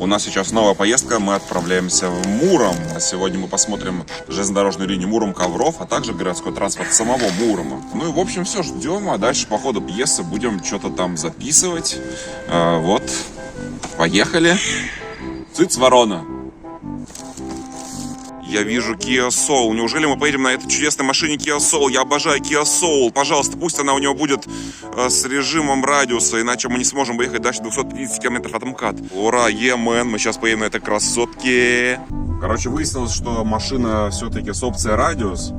У нас сейчас новая поездка, мы отправляемся в Муром. Сегодня мы посмотрим железнодорожную линию Муром-Ковров, а также городской транспорт самого Мурома. Ну и в общем все, ждем, а дальше по ходу пьесы будем что-то там записывать. Вот, поехали. Цыц, ворона. Я вижу Kia Soul. Неужели мы поедем на этой чудесной машине Kia Soul? Я обожаю Kia Soul. Пожалуйста, пусть она у него будет с режимом радиуса, иначе мы не сможем выехать дальше 250 км от МКАД. Ура, емен, мы сейчас поедем на этой красотке. Короче, выяснилось, что машина все-таки с опцией радиус.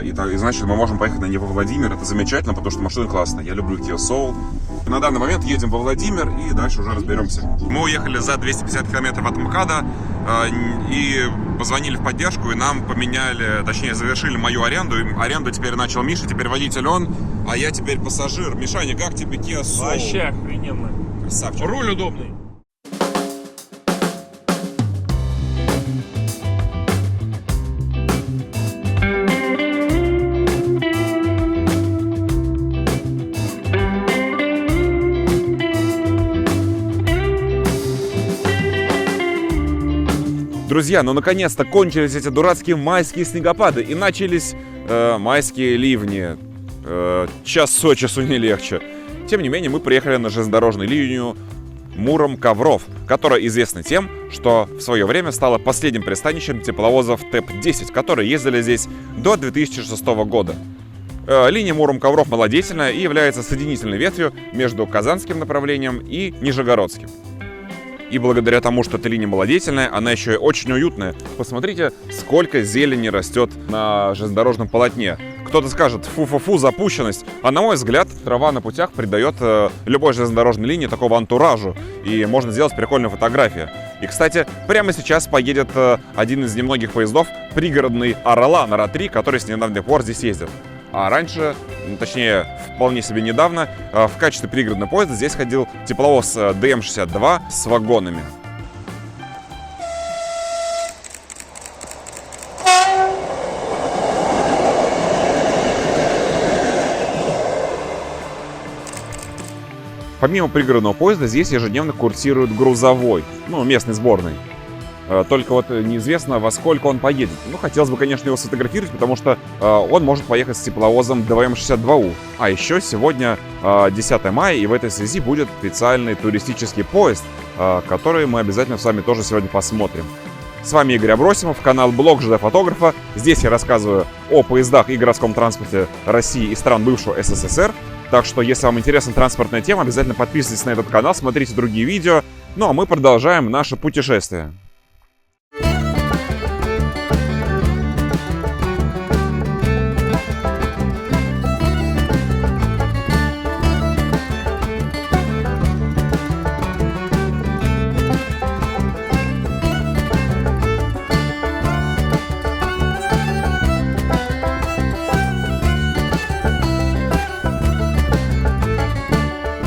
И значит, мы можем поехать на ней во Владимир. Это замечательно, потому что машина классная. Я люблю Kia Soul. На данный момент едем во Владимир и дальше уже разберемся. Мы уехали за 250 километров от МКАДа и позвонили в поддержку, и нам поменяли, точнее, завершили мою аренду. Аренду теперь начал Миша, теперь водитель он, а я теперь пассажир. Мишаня, как тебе Kia Soul? Вообще охрененно. Красавчик. Руль удобный. Друзья, ну наконец-то кончились эти дурацкие майские снегопады и начались майские ливни. Час от часу не легче. Тем не менее, мы приехали на железнодорожную линию Муром-Ковров, которая известна тем, что в свое время стала последним пристанищем тепловозов ТЭП-10, которые ездили здесь до 2006 года. Линия Муром-Ковров молодетельная и является соединительной ветвью между казанским направлением и нижегородским. И благодаря тому, что эта линия молодетельная, она еще и очень уютная. Посмотрите, сколько зелени растет на железнодорожном полотне. Кто-то скажет, фу-фу-фу, запущенность. А на мой взгляд, трава на путях придает любой железнодорожной линии такого антуражу. И можно сделать прикольную фотографию. И, кстати, прямо сейчас поедет один из немногих поездов, пригородный Орлан РА-3, который с недавних пор здесь ездит. А раньше, точнее, вполне себе недавно, в качестве пригородного поезда здесь ходил тепловоз ДМ-62 с вагонами. Помимо пригородного поезда, здесь ежедневно курсирует грузовой, местный сборный. Только вот неизвестно, во сколько он поедет. Хотелось бы, конечно, его сфотографировать, потому что он может поехать с тепловозом ДВМ-62У. А еще сегодня 10 мая, и в этой связи будет специальный туристический поезд, который мы обязательно с вами тоже сегодня посмотрим. С вами Игорь Абросимов, канал Блог ЖД Фотографа. Здесь я рассказываю о поездах и городском транспорте России и стран бывшего СССР. Так что, если вам интересна транспортная тема, обязательно подписывайтесь на этот канал, смотрите другие видео. Ну а мы продолжаем наше путешествие.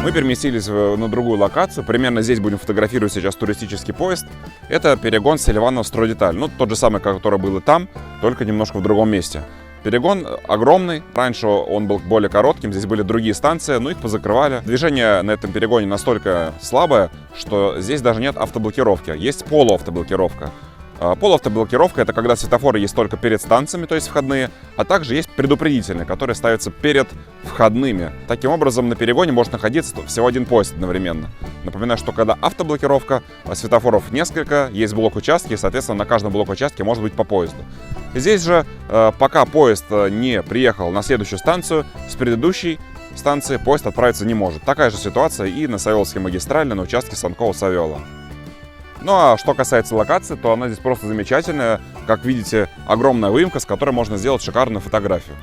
Мы переместились на другую локацию. Примерно здесь будем фотографировать сейчас туристический поезд. Это перегон Селиванов-Стройдеталь. Тот же самый, который был и там, только немножко в другом месте. Перегон огромный. Раньше он был более коротким. Здесь были другие станции, но их позакрывали. Движение на этом перегоне настолько слабое, что здесь даже нет автоблокировки. Есть полуавтоблокировка. Полуавтоблокировка — это когда светофоры есть только перед станциями, то есть входные, а также есть предупредительные, которые ставятся перед входными. Таким образом, на перегоне может находиться всего один поезд одновременно. Напоминаю, что когда автоблокировка, светофоров несколько, есть блок-участки, и, соответственно, на каждом блок-участке может быть по поезду. Здесь же, пока поезд не приехал на следующую станцию, с предыдущей станции поезд отправиться не может. Такая же ситуация и на Савеловской магистрали на участке Санкова-Савелова. Ну а что касается локации, то она здесь просто замечательная. Как видите, огромная выемка, с которой можно сделать шикарную фотографию.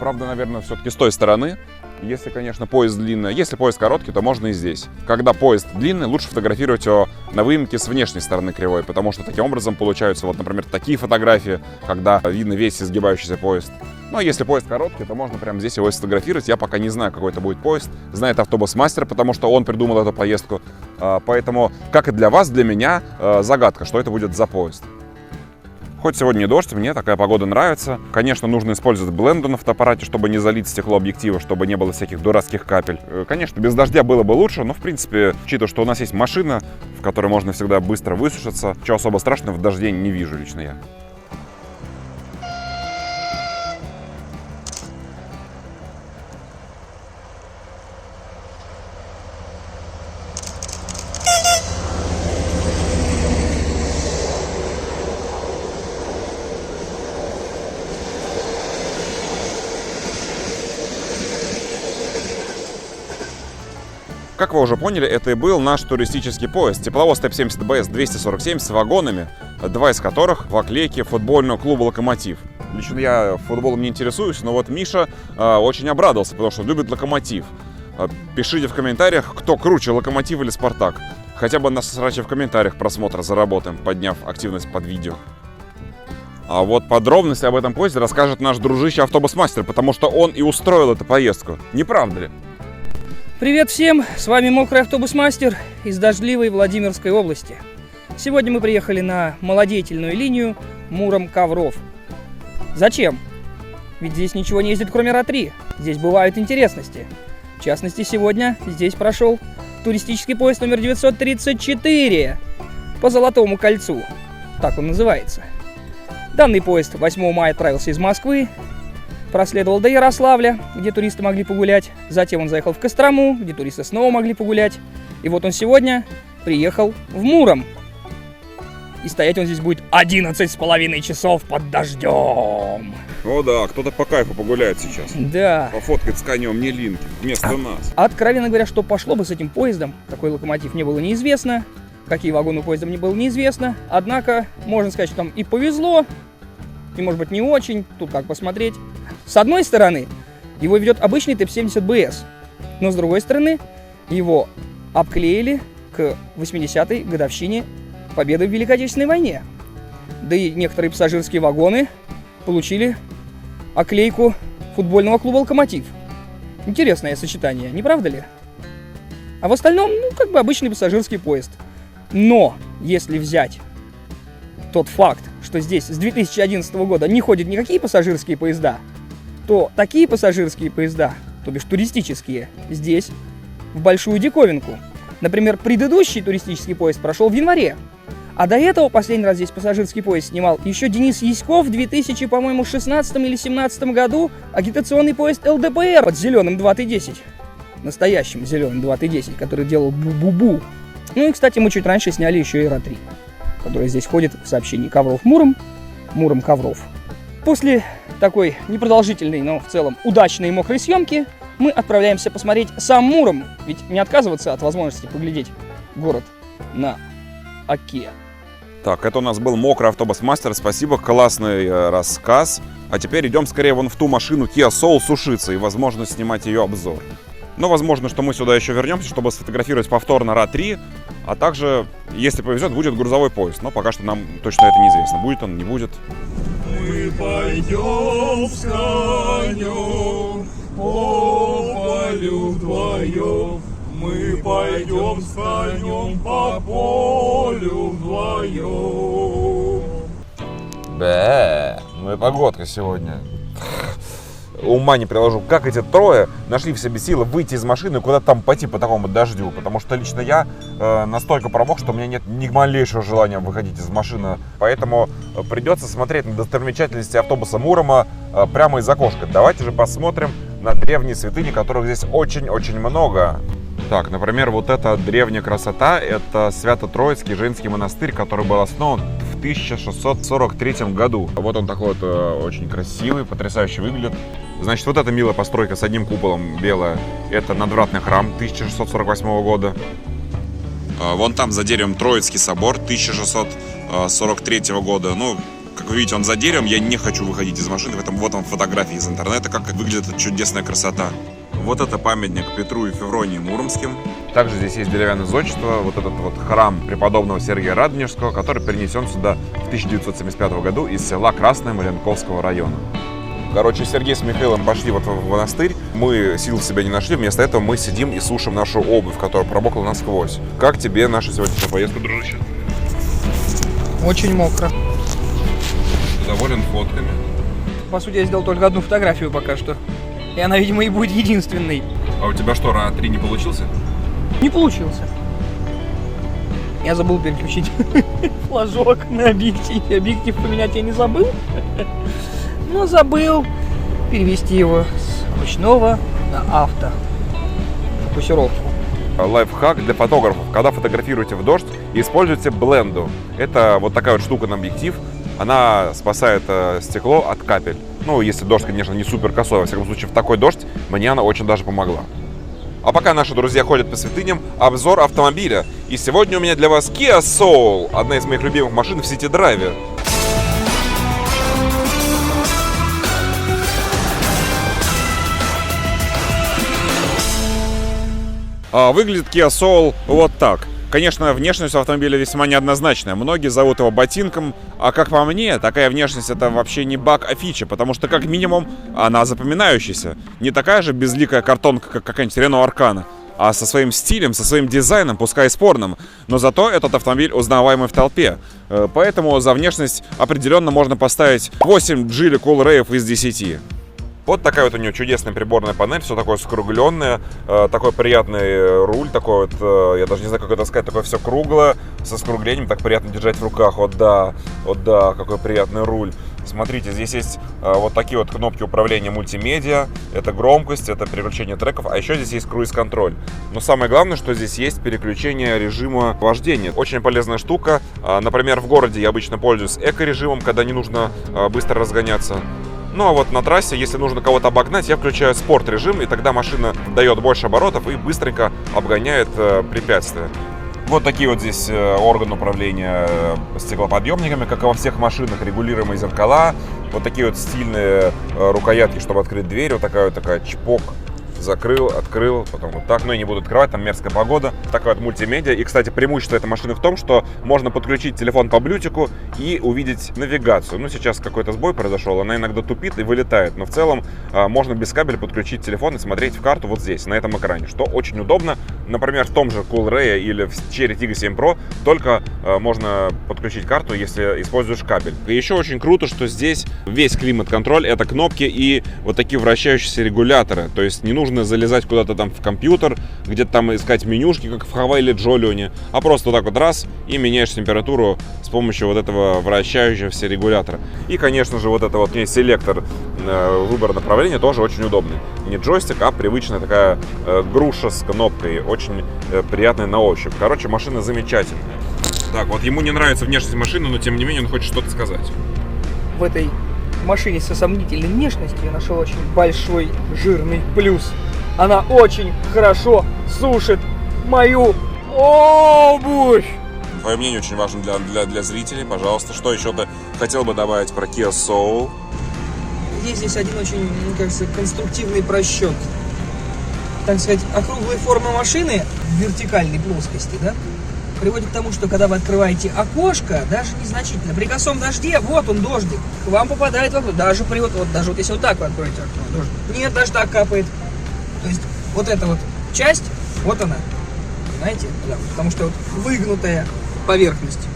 Правда, наверное, все-таки с той стороны. Если, конечно, поезд длинный. Если поезд короткий, то можно и здесь. Когда поезд длинный, лучше фотографировать его на выемке с внешней стороны кривой, потому что таким образом получаются, например, такие фотографии, когда видно весь изгибающийся поезд. Ну а если поезд короткий, то можно прямо здесь его сфотографировать. Я пока не знаю, какой это будет поезд. Знает автобус-мастер, потому что он придумал эту поездку. Поэтому, как и для вас, для меня загадка, что это будет за поезд. Хоть сегодня и дождь, мне такая погода нравится. Конечно, нужно использовать бленду на фотоаппарате, чтобы не залить стекло объектива, чтобы не было всяких дурацких капель. Конечно, без дождя было бы лучше, но в принципе, учитывая, что у нас есть машина, в которой можно всегда быстро высушиться, ничего особо страшного в дожде не вижу лично я. Как вы уже поняли, это и был наш туристический поезд. Тепловоз ТЭП-70БС 247 с вагонами, 2 из которых в оклейке футбольного клуба «Локомотив». Лично я футболом не интересуюсь, но вот Миша очень обрадовался, потому что любит «Локомотив». Пишите в комментариях, кто круче, «Локомотив» или «Спартак». Хотя бы на сраче в комментариях просмотра заработаем, подняв активность под видео. А вот подробности об этом поезде расскажет наш дружище автобус-мастер, потому что он и устроил эту поездку. Не правда ли? Привет всем, с вами Мокрый автобус-мастер из дождливой Владимирской области. Сегодня мы приехали на малодеятельную линию Муром-Ковров. Зачем? Ведь здесь ничего не ездит, кроме РА-3. Здесь бывают интересности. В частности, сегодня здесь прошел туристический поезд номер 934 по Золотому кольцу. Так он называется. Данный поезд 8 мая отправился из Москвы, проследовал до Ярославля, где туристы могли погулять. Затем он заехал в Кострому, где туристы снова могли погулять. И вот он сегодня приехал в Муром. И стоять он здесь будет 11,5 часов под дождем. О да, кто-то по кайфу погуляет сейчас. Да. Пофоткать с конем Нелинки вместо нас. Откровенно говоря, что пошло бы с этим поездом, какой локомотив, мне было неизвестно. Какие вагоны поезда, мне было неизвестно. Однако, можно сказать, что там и повезло, и, может быть, не очень. Тут как посмотреть. С одной стороны, его ведет обычный ТЭП-70БС, но с другой стороны, его обклеили к 80-й годовщине победы в Великой Отечественной войне. Да и некоторые пассажирские вагоны получили оклейку футбольного клуба «Локомотив». Интересное сочетание, не правда ли? А в остальном, как бы обычный пассажирский поезд. Но, если взять тот факт, что здесь с 2011 года не ходят никакие пассажирские поезда, то такие пассажирские поезда, то бишь туристические, здесь в большую диковинку. Например, предыдущий туристический поезд прошел в январе, а до этого последний раз здесь пассажирский поезд снимал еще Денис Яськов в 2016 или 2017 году агитационный поезд ЛДПР под зеленым 2Т10. Настоящим зеленым 2Т10, который делал бу-бу-бу. Ну и, кстати, мы чуть раньше сняли еще и РА-3, который здесь ходит в сообщении Ковров-Муром, Муром-Ковров. После такой непродолжительной, но в целом удачной и мокрой съемки мы отправляемся посмотреть сам Муром, ведь не отказываться от возможности поглядеть город на оке. Так, это у нас был Мокрый автобус-мастер, спасибо, классный рассказ. А теперь идем скорее вон в ту машину Kia Soul сушиться и, возможно, снимать ее обзор. Но возможно, что мы сюда еще вернемся, чтобы сфотографировать повторно РА-3, а также, если повезет, будет грузовой поезд. Но пока что нам точно это неизвестно, будет он, не будет. Мы пойдем с конем по полю вдвоем. Мы пойдем с конем по полю вдвоем. Ну и погодка сегодня. Ума не приложу, как эти трое нашли в себе силы выйти из машины и куда-то там пойти по такому дождю. Потому что лично я настолько промок, что у меня нет ни малейшего желания выходить из машины. Поэтому придется смотреть на достопримечательности автобуса Мурома прямо из окошка. Давайте же посмотрим на древние святыни, которых здесь очень-очень много. Так, например, вот эта древняя красота, это Свято-Троицкий женский монастырь, который был основан в 1643 году. Вот он такой вот очень красивый, потрясающе выглядит. Значит, вот эта милая постройка с одним куполом белая, это надвратный храм 1648 года. Вон там за деревом Троицкий собор 1643 года. Ну, как вы видите, он за деревом, я не хочу выходить из машины, поэтому вот он фотографии из интернета, как выглядит эта чудесная красота. Вот это памятник Петру и Февронии Муромским. Также здесь есть деревянное зодчество, вот этот вот храм преподобного Сергия Радонежского, который перенесен сюда в 1975 году из села Красное Мариенковского района. Короче, Сергей с Михаилом пошли вот в монастырь, мы сил в себя не нашли, вместо этого мы сидим и сушим нашу обувь, которая промокла насквозь. Как тебе наша сегодняшняя поездка, дружище? Очень мокро. Ты доволен фотками? По сути, я сделал только одну фотографию пока что. И она, видимо, и будет единственной. А у тебя что, RAV3 не получился? Не получился. Я забыл переключить флажок на объективе. Объектив поменять я не забыл. Но забыл перевести его с ручного на автофокусировку. Лайфхак для фотографов. Когда фотографируете в дождь, используйте бленду. Это вот такая вот штука на объектив. Она спасает стекло от капель. Ну, если дождь, конечно, не супер косой. Во всяком случае, в такой дождь мне она очень даже помогла. А пока наши друзья ходят по святыням, обзор автомобиля. И сегодня у меня для вас Kia Soul. Одна из моих любимых машин в сити-драйве. Выглядит Kia Soul вот так. Конечно, внешность у автомобиля весьма неоднозначная. Многие зовут его ботинком, а как по мне, такая внешность это вообще не баг, а фича, потому что как минимум она запоминающаяся. Не такая же безликая картонка, как какая-нибудь Renault Arcana, а со своим стилем, со своим дизайном, пускай спорным. Но зато этот автомобиль узнаваемый в толпе. Поэтому за внешность определенно можно поставить 8 Geely Cool Rave из 10. Вот такая вот у нее чудесная приборная панель, все такое скругленное, такой приятный руль, такой вот, я даже не знаю, как это сказать, такое все круглое, со скруглением, так приятно держать в руках, вот да, какой приятный руль. Смотрите, здесь есть вот такие вот кнопки управления мультимедиа, это громкость, это переключение треков, а еще здесь есть круиз-контроль. Но самое главное, что здесь есть переключение режима вождения. Очень полезная штука, например, в городе я обычно пользуюсь эко-режимом, когда не нужно быстро разгоняться. Ну а вот на трассе, если нужно кого-то обогнать, я включаю спорт-режим, и тогда машина дает больше оборотов и быстренько обгоняет препятствия. Вот такие вот здесь органы управления стеклоподъемниками, как и во всех машинах, регулируемые зеркала. Вот такие вот стильные рукоятки, чтобы открыть дверь. Вот такая чпок. Закрыл, открыл, потом вот так. Но я не буду открывать, там мерзкая погода. Такая вот мультимедиа. И, кстати, преимущество этой машины в том, что можно подключить телефон по блютику и увидеть навигацию. Ну, сейчас какой-то сбой произошел, она иногда тупит и вылетает. Но в целом можно без кабеля подключить телефон и смотреть в карту вот здесь, на этом экране, что очень удобно. Например, в том же Cool Ray или в Cherry Tiggo 7 Pro только можно подключить карту, если используешь кабель. И еще очень круто, что здесь весь климат-контроль — это кнопки и вот такие вращающиеся регуляторы. То есть не нужно залезать куда-то там в компьютер, где-то там искать менюшки, как в Hawaii или Jolyon, а просто вот так вот раз и меняешь температуру с помощью вот этого вращающегося регулятора. И, конечно же, вот это вот селектор выбора направления тоже очень удобный. Не джойстик, а привычная такая груша с кнопкой, очень приятная на ощупь. Короче, машина замечательная. Так, вот ему не нравится внешность машины, но тем не менее он хочет что-то сказать. В этой машине со сомнительной внешностью я нашел очень большой жирный плюс. Она очень хорошо сушит мою обувь. Твое мнение очень важно для зрителей. Пожалуйста, что еще ты хотел бы добавить про Kia Soul? Есть здесь один очень, мне кажется, конструктивный просчет. Так сказать, округлые формы машины в вертикальной плоскости, да, приводит к тому, что когда вы открываете окошко, даже незначительно, при косом дожде, вот он дождик, к вам попадает в окно, даже даже вот если вот так вы откроете окно, дождик, нет, даже так капает. То есть вот эта вот часть, вот она, понимаете, да, потому что вот выгнутая поверхность.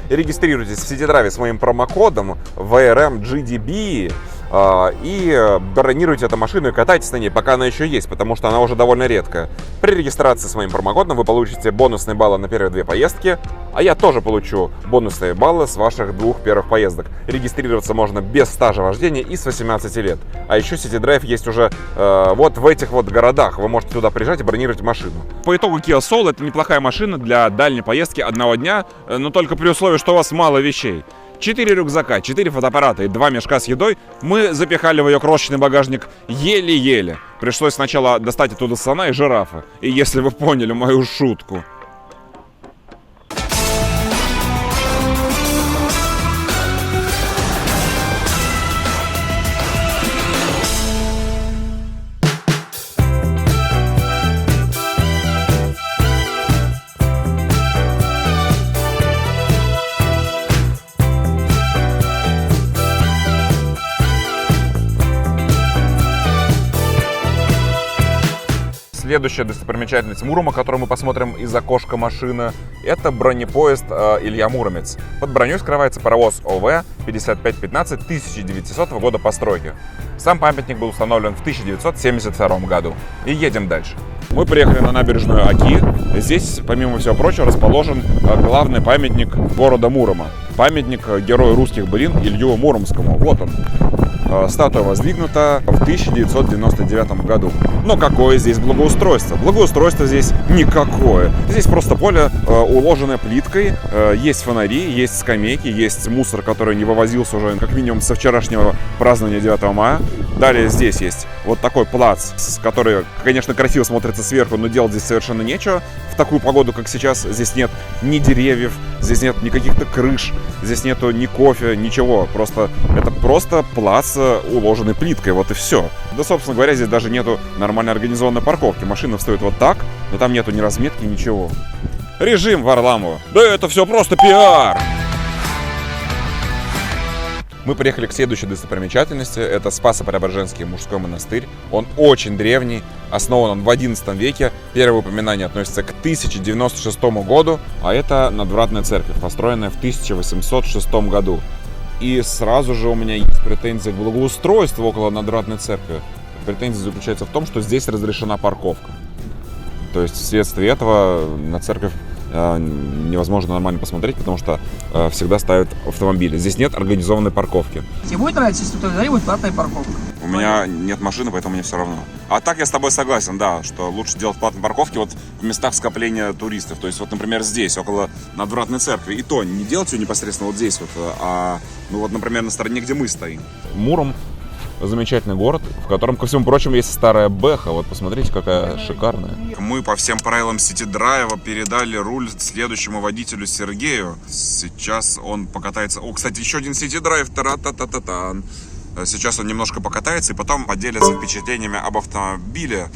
Регистрируйтесь в сити-драйве с моим промокодом VRMGDB и бронируйте эту машину и катайтесь на ней, пока она еще есть, потому что она уже довольно редкая. При регистрации с моим промокодом вы получите бонусные баллы на первые 2 поездки, а я тоже получу бонусные баллы с ваших 2 первых поездок. Регистрироваться можно без стажа вождения и с 18 лет. А еще сити-драйв есть уже вот в этих вот городах. Вы можете туда приезжать и бронировать машину. По итогу Kia Soul — это неплохая машина для дальней поездки одного дня, но только при условии, что у вас мало вещей. 4 рюкзака, 4 фотоаппарата и 2 мешка с едой мы запихали в ее крошечный багажник еле-еле. Пришлось сначала достать оттуда слона и жирафа. И если вы поняли мою шутку. Следующая достопримечательность Мурома, которую мы посмотрим из окошка машины, это бронепоезд Илья Муромец. Под броней скрывается паровоз ОВ 5515 1900 года постройки. Сам памятник был установлен в 1972 году. И едем дальше. Мы приехали на набережную Оки. Здесь, помимо всего прочего, расположен главный памятник города Мурома. Памятник герою русских былин Илью Муромскому. Вот он. Статуя воздвигнута в 1999 году. Но какое здесь благоустройство? Благоустройство здесь никакое. Здесь просто поле, уложенное плиткой. Есть фонари, есть скамейки, есть мусор, который не вывозился уже как минимум со вчерашнего празднования 9 мая. Далее здесь есть вот такой плац, который, конечно, красиво смотрится сверху, но делать здесь совершенно нечего. В такую погоду, как сейчас, здесь нет ни деревьев, здесь нет ни каких-то крыш, здесь нету ни кофе, ничего. Это просто плац, уложенный плиткой, вот и все. Да, собственно говоря, здесь даже нету нормально организованной парковки. Машины встают вот так, но там нету ни разметки, ничего. Режим Варламова. Да это все просто пиар! Мы приехали к следующей достопримечательности. Это Спасо-Преображенский мужской монастырь. Он очень древний, основан он в XI веке. Первое упоминание относится к 1096 году, а это надвратная церковь, построенная в 1806 году. И сразу же у меня есть претензии к благоустройству около надвратной церкви. Претензия заключается в том, что здесь разрешена парковка. То есть вследствие этого на церковь невозможно нормально посмотреть, потому что всегда ставят автомобили. Здесь нет организованной парковки. Тебе будет нравиться, если тут будет платная парковка? У меня нет машины, поэтому мне все равно. А так я с тобой согласен, да, что лучше делать платные парковки вот в местах скопления туристов. То есть вот, например, здесь, около надвратной церкви. И то не делать ее непосредственно вот здесь вот, а, ну вот, например, на стороне, где мы стоим. Муром замечательный город, в котором, ко всему прочему, есть старая Бэха. Вот посмотрите, какая шикарная. Мы по всем правилам сити-драйва передали руль следующему водителю Сергею. Сейчас он покатается. О, кстати, еще один сити-драйв. Та-та-та-та-тан. Сейчас он немножко покатается и потом поделится впечатлениями об автомобиле.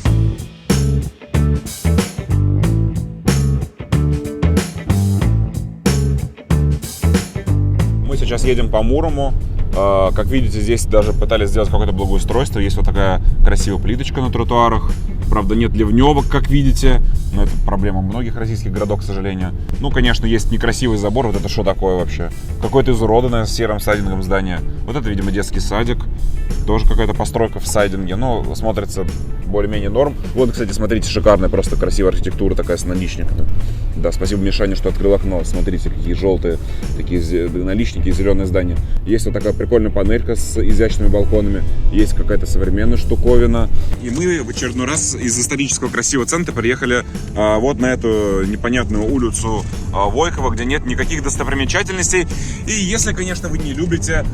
Мы сейчас едем по Мурому. Как видите, здесь даже пытались сделать какое-то благоустройство. Есть вот такая красивая плиточка на тротуарах. Правда, нет ливневок, как видите. Но это проблема многих российских городов, к сожалению. Ну, конечно, есть некрасивый забор. Вот это что такое вообще? Какое-то изуродованное с серым сайдингом здание. Вот это, видимо, детский садик. Тоже какая-то постройка в сайдинге. Но смотрится более-менее норм. Вот, кстати, смотрите, шикарная, просто красивая архитектура такая с наличниками. Да, спасибо Мишане, что открыл окно. Смотрите, какие желтые такие наличники и зеленые здания. Есть вот такая прикольная панелька с изящными балконами. Есть какая-то современная штуковина. И мы в очередной раз из исторического красивого центра приехали вот на эту непонятную улицу Войкова, где нет никаких достопримечательностей. И если, конечно, вы не любите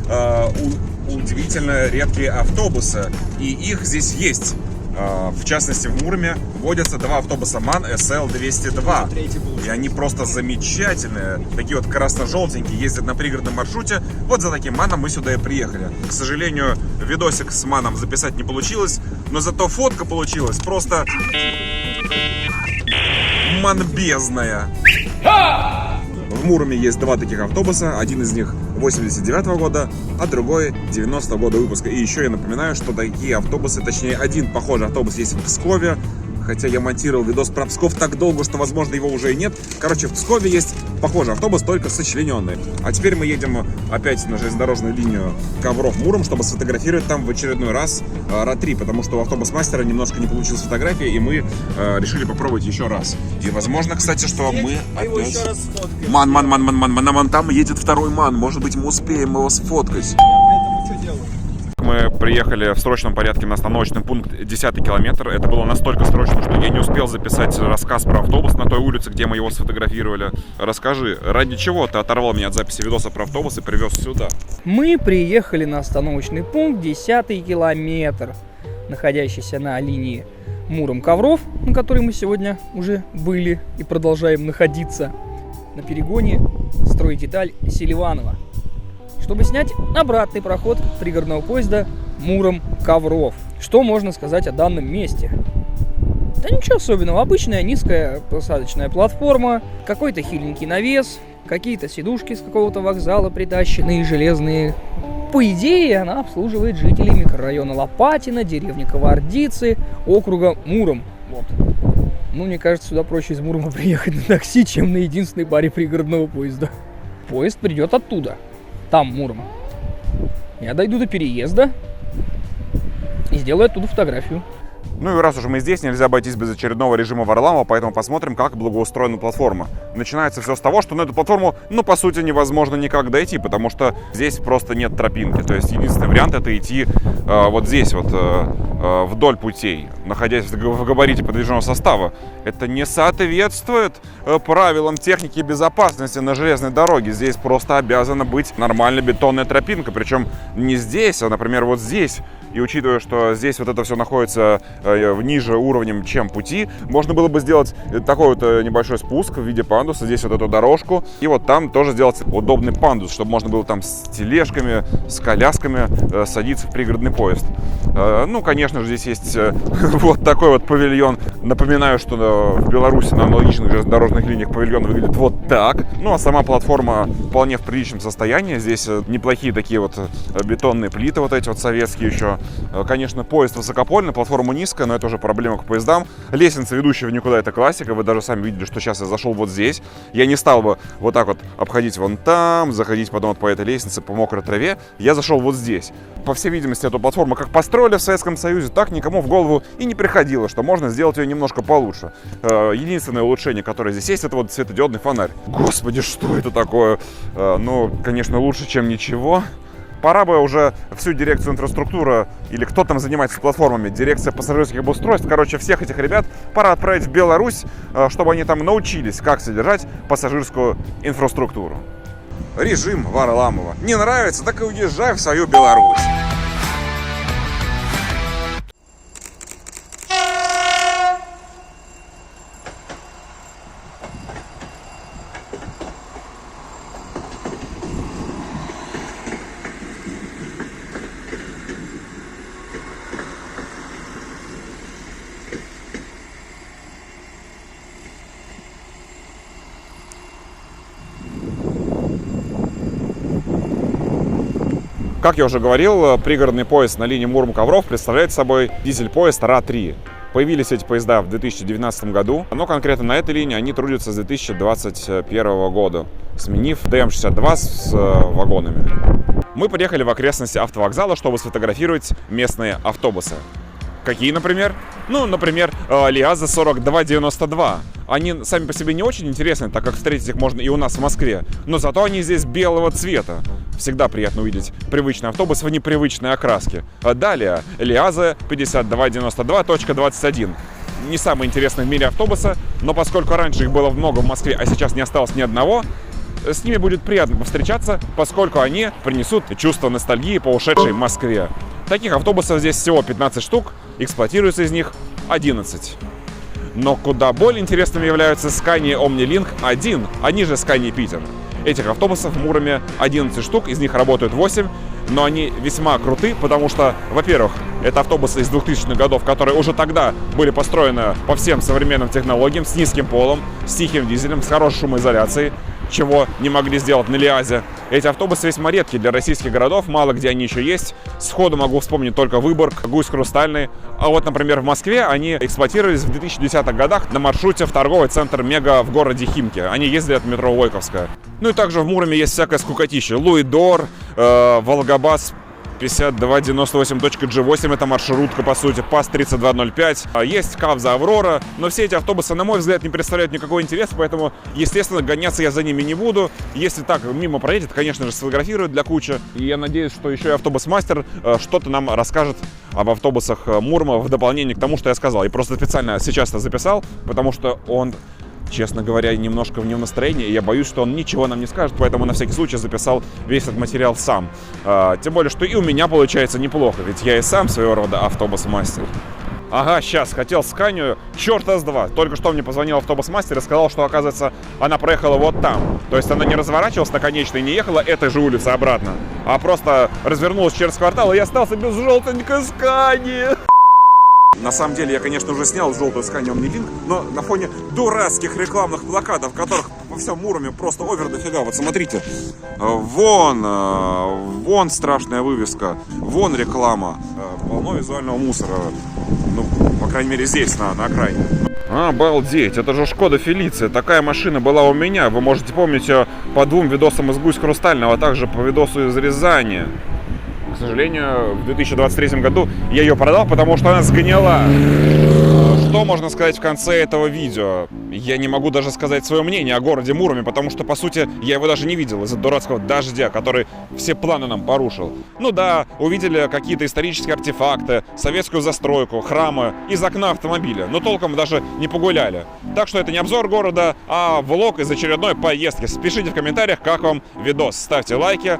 удивительно редкие автобусы, и их здесь есть. В частности, в Муроме водятся два автобуса МАН СЛ-202. И они просто замечательные. Такие вот красно-желтенькие, ездят на пригородном маршруте. Вот за таким МАНом мы сюда и приехали. К сожалению, видосик с МАНом записать не получилось, но зато фотка получилась просто манбезная. В Муроме есть два таких автобуса. Один из них 89-го года, а другой 90-го года выпуска. И еще я напоминаю, что такие автобусы, точнее один похожий автобус есть в Пскове. Хотя я монтировал видос про Псков так долго, что, возможно, его уже и нет. Короче, в Пскове есть похожий автобус, только сочлененный. А теперь мы едем опять на железнодорожную линию Ковров-Муром, чтобы сфотографировать там в очередной раз РА-3, потому что у автобус-мастера немножко не получилась фотография, и мы решили попробовать еще раз. И возможно, кстати, что мы опять... Ман, там едет второй МАН. Может быть, мы успеем его сфоткать. Мы приехали в срочном порядке на остановочный пункт 10-й километр. Это было настолько срочно, что я не успел записать рассказ про автобус на той улице, где мы его сфотографировали. Расскажи, ради чего ты оторвал меня от записи видоса про автобус и привез сюда? Мы приехали на остановочный пункт 10-й километр, находящийся на линии Муром-Ковров, на которой мы сегодня уже были и продолжаем находиться, на перегоне стройдеталь Селиванова, чтобы снять обратный проход пригородного поезда Муром-Ковров. Что можно сказать о данном месте? Да ничего особенного. Обычная низкая посадочная платформа, какой-то хиленький навес, какие-то сидушки с какого-то вокзала притащенные, железные. По идее, она обслуживает жителей микрорайона Лопатино, деревни Кавардицы, округа Муром. Вот. Ну, мне кажется, сюда проще из Мурома приехать на такси, чем на единственной паре пригородного поезда. Поезд придет оттуда. Там, Муром. Я дойду до переезда и сделаю оттуда фотографию. Ну и раз уж мы здесь, нельзя обойтись без очередного режима Варламова, поэтому посмотрим, как благоустроена платформа. Начинается все с того, что на эту платформу, ну, по сути, невозможно никак дойти, потому что здесь просто нет тропинки. То есть единственный вариант — это идти вот здесь вот, вдоль путей, находясь в габарите подвижного состава. Это не соответствует правилам техники безопасности на железной дороге. Здесь просто обязана быть нормальная бетонная тропинка, причем не здесь, а, например, вот здесь. И учитывая, что здесь вот это все находится ниже уровнем, чем пути, можно было бы сделать такой вот небольшой спуск в виде пандуса, здесь вот эту дорожку, и вот там тоже сделать удобный пандус, чтобы можно было там с тележками, с колясками садиться в пригородный поезд. Ну, конечно же, здесь есть вот такой вот павильон. Напоминаю, что в Беларуси на аналогичных железнодорожных линиях павильон выглядит вот так. Ну, а сама платформа вполне в приличном состоянии. Здесь неплохие такие вот бетонные плиты, вот эти вот советские еще. Конечно, поезд высокопольный, платформа низкая, но это уже проблема к поездам. Лестница, ведущая в никуда, это классика. Вы даже сами видели, что сейчас я зашел вот здесь. Я не стал бы вот так вот обходить вон там, заходить потом вот по этой лестнице по мокрой траве. Я зашел вот здесь. По всей видимости, эту платформу как построили в Советском Союзе, так никому в голову и не приходило, что можно сделать ее немножко получше. Единственное улучшение, которое здесь есть, это вот светодиодный фонарь. Господи, что это такое? Ну, конечно, лучше, чем ничего. Пора бы уже всю дирекцию инфраструктуры, или кто там занимается платформами, дирекция пассажирских обустройств, короче, всех этих ребят пора отправить в Беларусь, чтобы они там научились, как содержать пассажирскую инфраструктуру. Режим Варламова. Не нравится, так и уезжай в свою Беларусь. Как я уже говорил, пригородный поезд на линии Муром-Ковров представляет собой дизель-поезд РА-3. Появились эти поезда в 2019 году, но конкретно на этой линии они трудятся с 2021 года, сменив ДМ-62 с вагонами. Мы приехали в окрестности автовокзала, чтобы сфотографировать местные автобусы. Какие, например? Ну, например, Лиаза 4292. Они сами по себе не очень интересны, так как встретить их можно и у нас в Москве. Но зато они здесь белого цвета. Всегда приятно увидеть привычный автобус в непривычной окраске. Далее, Лиаза 5292.21. Не самый интересный в мире автобуса, но поскольку раньше их было много в Москве, а сейчас не осталось ни одного, с ними будет приятно повстречаться, поскольку они принесут чувство ностальгии по ушедшей Москве. Таких автобусов здесь всего 15 штук, эксплуатируется из них 11. Но куда более интересными являются Scania OmniLink 1, они же Scania Питер. Этих автобусов в Муроме 11 штук, из них работают 8, но они весьма круты, потому что, во-первых, это автобусы из 2000-х годов, которые уже тогда были построены по всем современным технологиям, с низким полом, с тихим дизелем, с хорошей шумоизоляцией, чего не могли сделать на Лиазе. Эти автобусы весьма редкие для российских городов, мало где они еще есть. Сходу могу вспомнить только Выборг, Гусь Хрустальный. А вот, например, в Москве они эксплуатировались в 2010-х годах на маршруте в торговый центр Мега в городе Химки. Они ездили от метро Войковская. Ну и также в Муроме есть всякая скукотища. Луидор, Волгобас 5298.G8, это маршрутка, по сути, ПАС 3205. Есть Кавза Аврора, но все эти автобусы, на мой взгляд, не представляют никакого интереса, поэтому, естественно, гоняться я за ними не буду. Если так мимо проедет, конечно же, сфотографируют для кучи. И я надеюсь, что еще и автобус-мастер что-то нам расскажет об автобусах Мурома в дополнение к тому, что я сказал. И просто специально сейчас это записал, потому что он, честно говоря, немножко в нем настроении, и я боюсь, что он ничего нам не скажет, поэтому на всякий случай записал весь этот материал сам. Тем более, что и у меня получается неплохо, ведь я и сам своего рода автобус-мастер. Ага, сейчас, хотел Сканию, черта с два. Только что мне позвонил автобус-мастер и сказал, что, оказывается, она проехала вот там. То есть она не разворачивалась на конечной и не ехала этой же улицы обратно, а просто развернулась через квартал, и я остался без желтенькой Скании. На самом деле, я, конечно, уже снял желтую Scania OmniLink, но на фоне дурацких рекламных плакатов, которых по всем Муроме просто овер дофига. Вот смотрите, вон страшная вывеска, вон реклама, полно визуального мусора, ну, по крайней мере, здесь, на окраине. Обалдеть, это же Шкода Фелиция. Такая машина была у меня. Вы можете помнить ее по 2 видосам из Гусь Хрустального, а также по видосу из Рязани. К сожалению, в 2023 году я ее продал, потому что она сгнила. Что можно сказать в конце этого видео? Я не могу даже сказать свое мнение о городе Муроме, потому что, по сути, я его даже не видел из-за дурацкого дождя, который все планы нам порушил. Ну да, увидели какие-то исторические артефакты, советскую застройку, храмы из окна автомобиля, но толком даже не погуляли. Так что это не обзор города, а влог из очередной поездки. Пишите в комментариях, как вам видос. Ставьте лайки,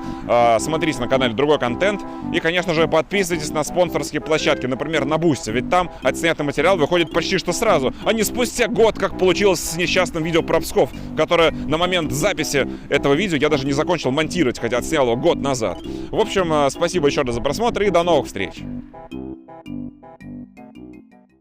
смотрите на канале другой контент и, конечно же, подписывайтесь на спонсорские площадки, например, на Бусти, ведь там отснятый материал выходит почти что сразу, а не спустя год, как получилось с несчастным видео про Псков, которое на момент записи этого видео я даже не закончил монтировать, хотя отснял его год назад. В общем, спасибо еще раз за просмотр и до новых встреч!